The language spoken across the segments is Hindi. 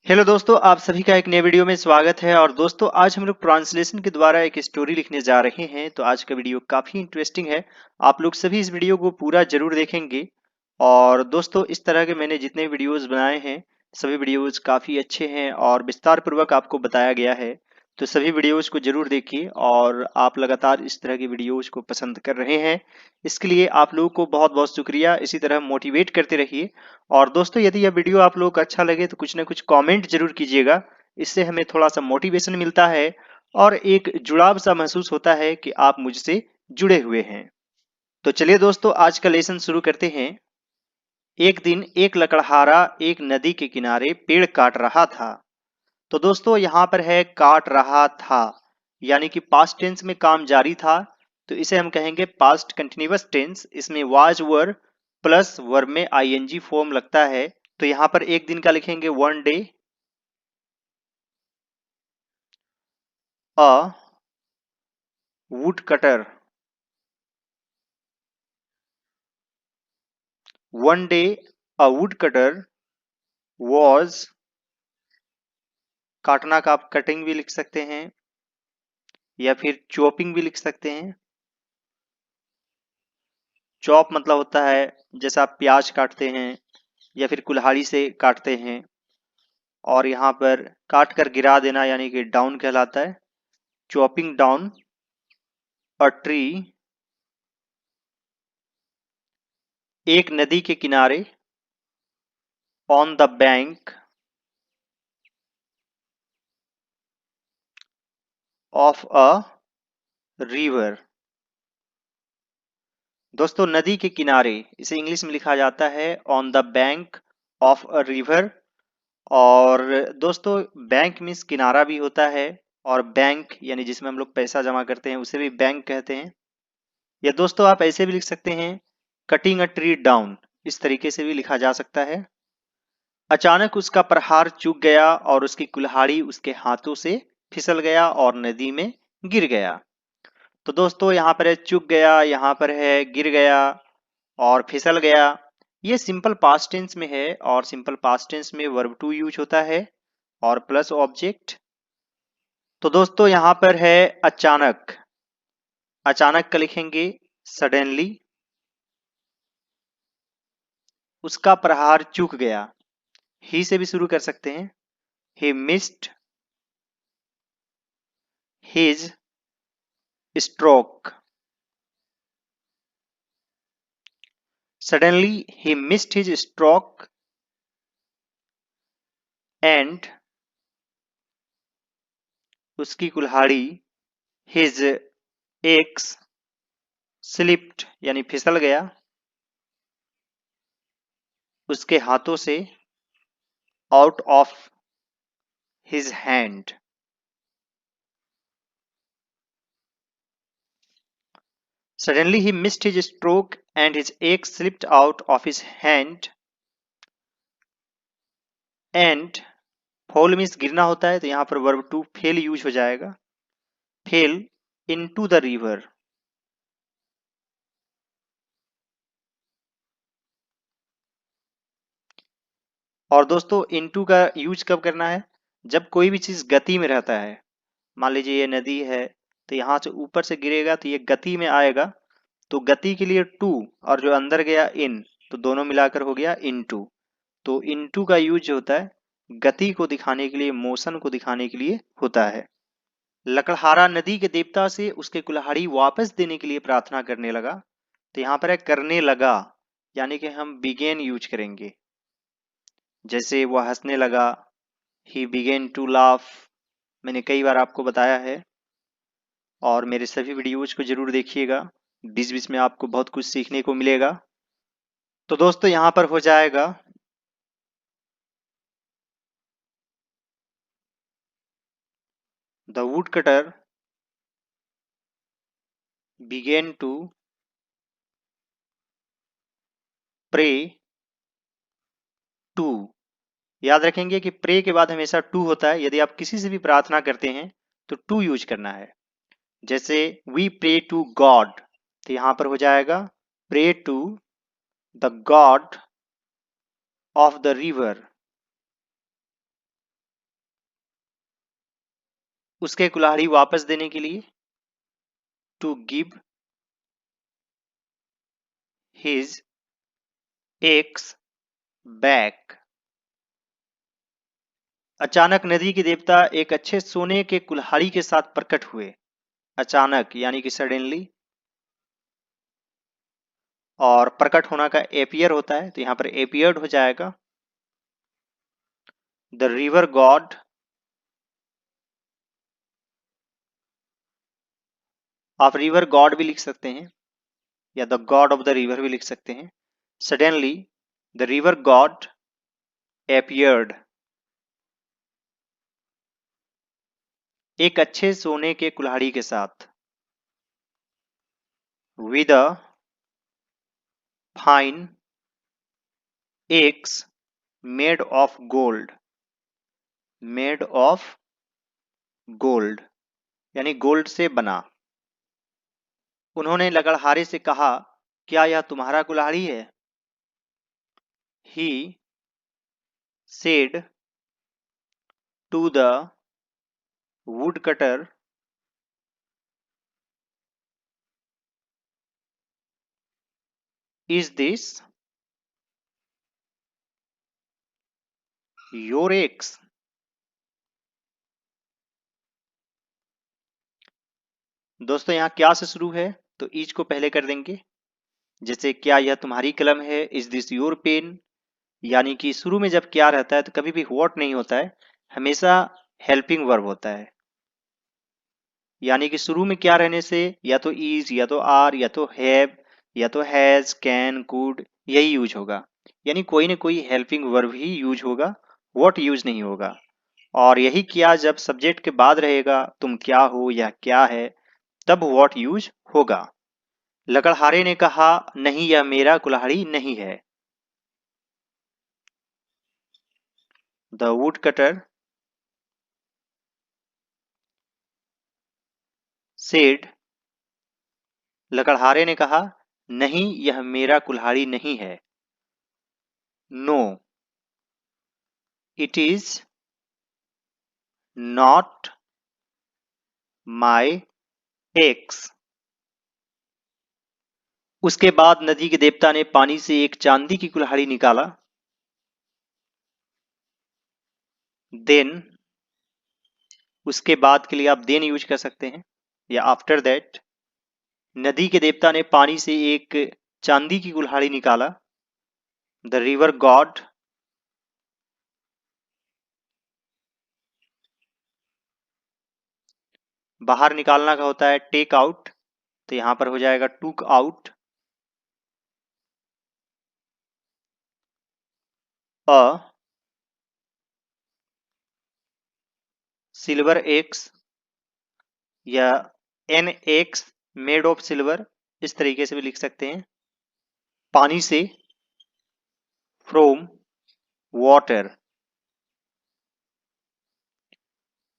हेलो दोस्तों, आप सभी का एक नए वीडियो में स्वागत है। और दोस्तों, आज हम लोग ट्रांसलेशन के द्वारा एक स्टोरी लिखने जा रहे हैं। तो आज का वीडियो काफ़ी इंटरेस्टिंग है। आप लोग सभी इस वीडियो को पूरा जरूर देखेंगे। और दोस्तों, इस तरह के मैंने जितने वीडियोस बनाए हैं सभी वीडियोस काफ़ी अच्छे हैं और विस्तार पूर्वक आपको बताया गया है। तो सभी वीडियोस को जरूर देखिए और आप लगातार इस तरह की वीडियोस को पसंद कर रहे हैं, इसके लिए आप लोगों को बहुत बहुत शुक्रिया। इसी तरह मोटिवेट करते रहिए। और दोस्तों, यदि यह वीडियो आप लोगों को अच्छा लगे तो कुछ ना कुछ कमेंट जरूर कीजिएगा। इससे हमें थोड़ा सा मोटिवेशन मिलता है और एक जुड़ाव सा महसूस होता है कि आप मुझसे जुड़े हुए हैं। तो चलिए दोस्तों, आज का लेसन शुरू करते हैं। एक दिन एक लकड़हारा एक नदी के किनारे पेड़ काट रहा था। तो दोस्तों, यहाँ पर है काट रहा था, यानी कि पास्ट टेंस में काम जारी था। तो इसे हम कहेंगे पास्ट कंटिन्यूअस टेंस। इसमें वाज वर प्लस वर्ब में आईएनजी फॉर्म लगता है। तो यहाँ पर एक दिन का लिखेंगे one day. A would cutter, one day a would cutter was, काटना का आप कटिंग भी लिख सकते हैं या फिर चॉपिंग भी लिख सकते हैं। चॉप मतलब होता है जैसे आप प्याज काटते हैं या फिर कुल्हाड़ी से काटते हैं। और यहाँ पर काट कर गिरा देना यानी कि डाउन कहलाता है। चॉपिंग डाउन अ ट्री, एक नदी के किनारे, on the bank of a river. दोस्तों, नदी के किनारे इसे इंग्लिश में लिखा जाता है on the bank of a river. और दोस्तों, बैंक मीन्स किनारा भी होता है और बैंक यानी जिसमें हम लोग पैसा जमा करते हैं उसे भी बैंक कहते हैं। या दोस्तों, आप ऐसे भी लिख सकते हैं कटिंग अ ट्री डाउन, इस तरीके से भी लिखा जा सकता है। अचानक उसका प्रहार चूक गया और उसकी कुल्हाड़ी उसके हाथों से फिसल गया और नदी में गिर गया। तो दोस्तों, यहाँ पर है चूक गया, यहाँ पर है गिर गया और फिसल गया। ये सिंपल पास्ट टेंस में है और सिंपल पास्ट टेंस में वर्ब टू यूज होता है और प्लस ऑब्जेक्ट। तो दोस्तों, यहाँ पर है अचानक। अचानक का लिखेंगे सडनली। उसका प्रहार चूक गया, ही से भी शुरू कर सकते हैं। He missed his stroke. Suddenly he missed his stroke and उसकी कुल्हाड़ी his axe slipped यानी फिसल गया उसके हाथों से out of his hand। Suddenly he missed his stroke and his axe slipped out of his hand। and fall means गिरना होता है, तो यहाँ पर वर्ब टू फेल यूज हो जाएगा। Fail into the river। और दोस्तों, इनटू का यूज कब करना है? जब कोई भी चीज गति में रहता है। मान लीजिए ये नदी है, तो यहाँ से ऊपर से गिरेगा तो ये गति में आएगा। तो गति के लिए टू और जो अंदर गया इन, तो दोनों मिलाकर हो गया इनटू। तो इनटू का यूज जो होता है गति को दिखाने के लिए, मोशन को दिखाने के लिए होता है। लकड़हारा नदी के देवता से उसके कुल्हाड़ी वापस देने के लिए प्रार्थना करने लगा। तो यहाँ पर है करने लगा, यानी कि हम बिगेन यूज करेंगे। जैसे वह हंसने लगा, ही बिगेन टू लाफ। मैंने कई बार आपको बताया है और मेरे सभी वीडियोज को जरूर देखिएगा। बीच बीच में आपको बहुत कुछ सीखने को मिलेगा। तो दोस्तों, यहाँ पर हो जाएगा the woodcutter began to pray to. याद रखेंगे कि प्रे के बाद हमेशा टू होता है। यदि आप किसी से भी प्रार्थना करते हैं तो टू यूज करना है। जैसे वी प्रे टू गॉड, तो यहां पर हो जाएगा pray to the god of the river. उसके कुल्हाड़ी वापस देने के लिए, to give his axe back. अचानक नदी के देवता एक अच्छे सोने के कुल्हाड़ी के साथ प्रकट हुए। अचानक यानी कि सडनली, और प्रकट होना का एपियर होता है तो यहां पर एपियर्ड हो जाएगा। द रिवर गॉड, आप रिवर गॉड भी लिख सकते हैं या the god of the river भी लिख सकते हैं। Suddenly the river God appeared, एक अच्छे सोने के कुल्हाड़ी के साथ। With a fine x made of gold, made of gold यानी गोल्ड से बना। उन्होंने लकड़हारे से कहा, क्या यह तुम्हारा कुल्हाड़ी है? He said to the woodcutter, is this your axe? दोस्तों यहाँ क्या से शुरू है तो ईज को पहले कर देंगे। जैसे क्या यह तुम्हारी कलम है, इज दिस योर पेन, यानी कि शुरू में जब क्या रहता है तो कभी भी व्हाट नहीं होता है, हमेशा हेल्पिंग वर्ब होता है। यानी कि शुरू में क्या रहने से या तो इज या तो आर या तो हैव या तो हैज कैन कुड यही यूज होगा। यानी कोई ना कोई हेल्पिंग वर्ब ही यूज होगा, व्हाट यूज नहीं होगा। और यही क्या जब सब्जेक्ट के बाद रहेगा, तुम क्या हो या क्या है, तब व्हाट यूज होगा। लकड़हारे ने कहा, नहीं यह मेरा कुल्हाड़ी नहीं है। द वुड कटर सेड, लकड़हारे ने कहा, नहीं यह मेरा कुल्हाड़ी नहीं है। No it is not my axe. उसके बाद नदी के देवता ने पानी से एक चांदी की कुल्हाड़ी निकाला। देन, उसके बाद के लिए आप देन यूज कर सकते हैं या आफ्टर दैट। नदी के देवता ने पानी से एक चांदी की कुल्हाड़ी निकाला। द रिवर गॉड, बाहर निकालना का होता है टेक आउट, तो यहां पर हो जाएगा took out. A silver axe या an axe made of silver, इस तरीके से भी लिख सकते हैं। पानी से, फ्रोम वाटर।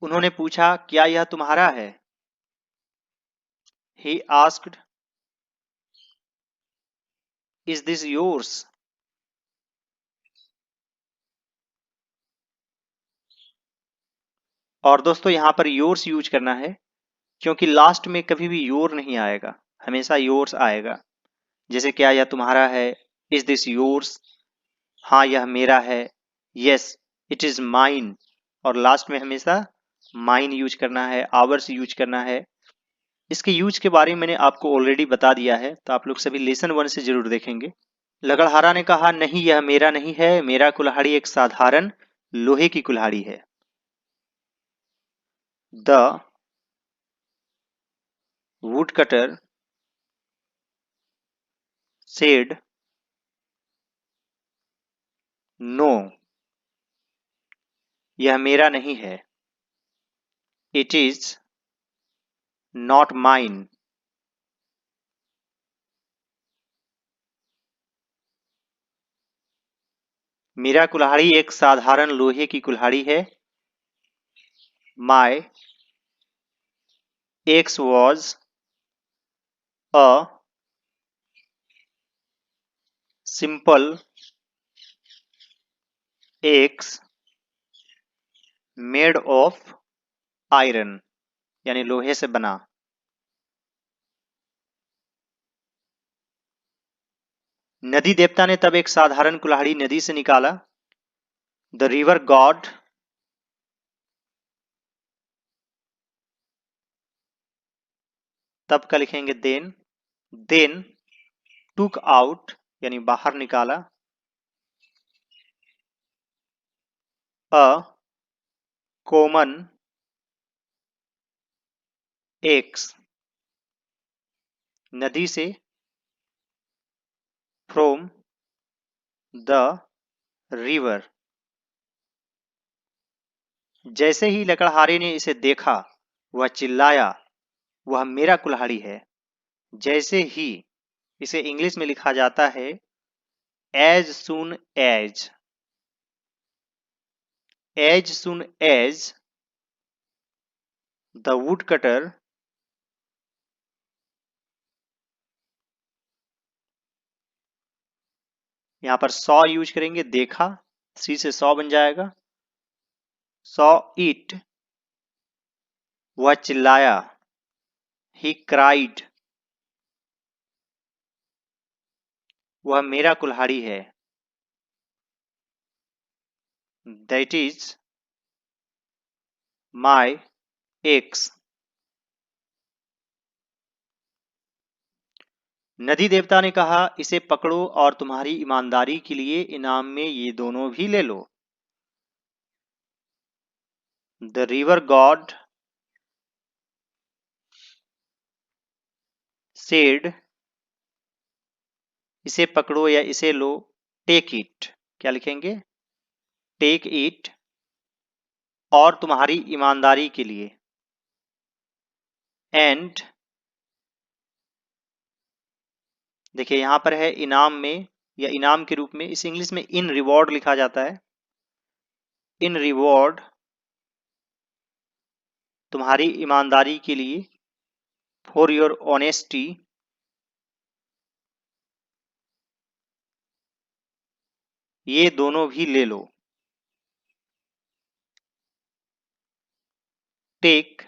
उन्होंने पूछा, क्या यह तुम्हारा है? He asked, is this yours? और दोस्तों यहां पर योर्स यूज करना है क्योंकि लास्ट में कभी भी योर नहीं आएगा, हमेशा योर्स आएगा। जैसे क्या यह तुम्हारा है, इज दिस योर्स? हाँ यह मेरा है, यस इट इज माइन। और लास्ट में हमेशा माइन यूज करना है, आवर्स यूज करना है। इसके यूज के बारे में मैंने आपको ऑलरेडी बता दिया है, तो आप लोग सभी लेसन 1 से जरूर देखेंगे। लकड़हारा ने कहा, नहीं यह मेरा नहीं है, मेरा कुल्हाड़ी एक साधारण लोहे की कुल्हाड़ी है। The woodcutter said, no यह मेरा नहीं है, इट इज नॉट माइन। मेरा कुल्हाड़ी एक साधारण लोहे की कुल्हाड़ी है। My axe was a simple axe made of iron. यानी लोहे से बना। नदी देवता ने तब एक साधारण कुल्हाड़ी नदी से निकाला। द रिवर गॉड तब का लिखेंगे देन टुक आउट यानी बाहर निकाला। अ कॉमन एक्स नदी से। फ्रॉम द रिवर जैसे ही लकड़हारे ने इसे देखा वह चिल्लाया, वह मेरा कुल्हाड़ी है। जैसे ही इसे इंग्लिश में लिखा जाता है as soon as the woodcutter यहां पर सॉ यूज करेंगे, देखा, सी से सॉ बन जाएगा। सॉ इट वह चिल्लाया। ही क्राइड वह मेरा कुल्हाड़ी है। दैट इज माई एक्स नदी देवता ने कहा, इसे पकड़ो और तुम्हारी ईमानदारी के लिए इनाम में ये दोनों भी ले लो। द रिवर गॉड सेड इसे पकड़ो या इसे लो। टेक इट क्या लिखेंगे, टेक इट और तुम्हारी ईमानदारी के लिए। एंड देखिए यहां पर है इनाम में या इनाम के रूप में, इस इंग्लिश में इन रिवॉर्ड लिखा जाता है। इन रिवॉर्ड तुम्हारी ईमानदारी के लिए। फॉर योर ऑनेस्टी ये दोनों भी ले लो। Take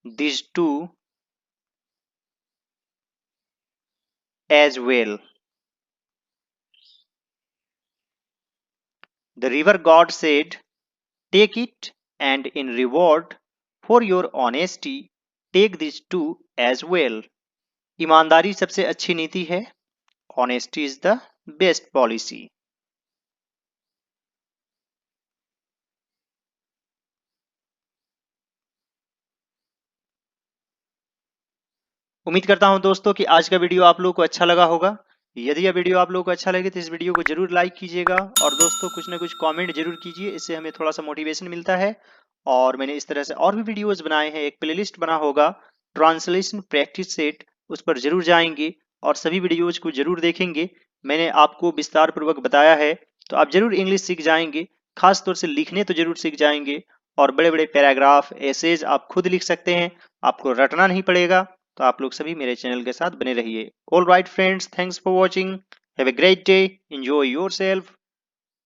this too as well. The river god said take it and in reward for your honesty take this too as well. ईमानदारी सबसे अच्छी नीति है। Honesty is the best policy. उम्मीद करता हूं दोस्तों कि आज का वीडियो आप लोगों को अच्छा लगा होगा। यदि यह वीडियो आप लोगों को अच्छा लगे तो इस वीडियो को जरूर लाइक कीजिएगा और दोस्तों कुछ ना कुछ कमेंट जरूर कीजिए, इससे हमें थोड़ा सा मोटिवेशन मिलता है। और मैंने इस तरह से और भी वीडियोस बनाए हैं, एक प्लेलिस्ट बना होगा ट्रांसलेशन प्रैक्टिस सेट, उस पर जरूर जाएंगे और सभी वीडियोज को जरूर देखेंगे। मैंने आपको विस्तार पूर्वक बताया है, तो आप जरूर इंग्लिश सीख जाएंगे, खास तौर से लिखने तो जरूर सीख जाएंगे। और बड़े बड़े पैराग्राफ एसेज आप खुद लिख सकते हैं, आपको रटना नहीं पड़ेगा। तो आप लोग सभी मेरे चैनल के साथ बने रहिए। All right friends, thanks for watching, have a great day, enjoy yourself.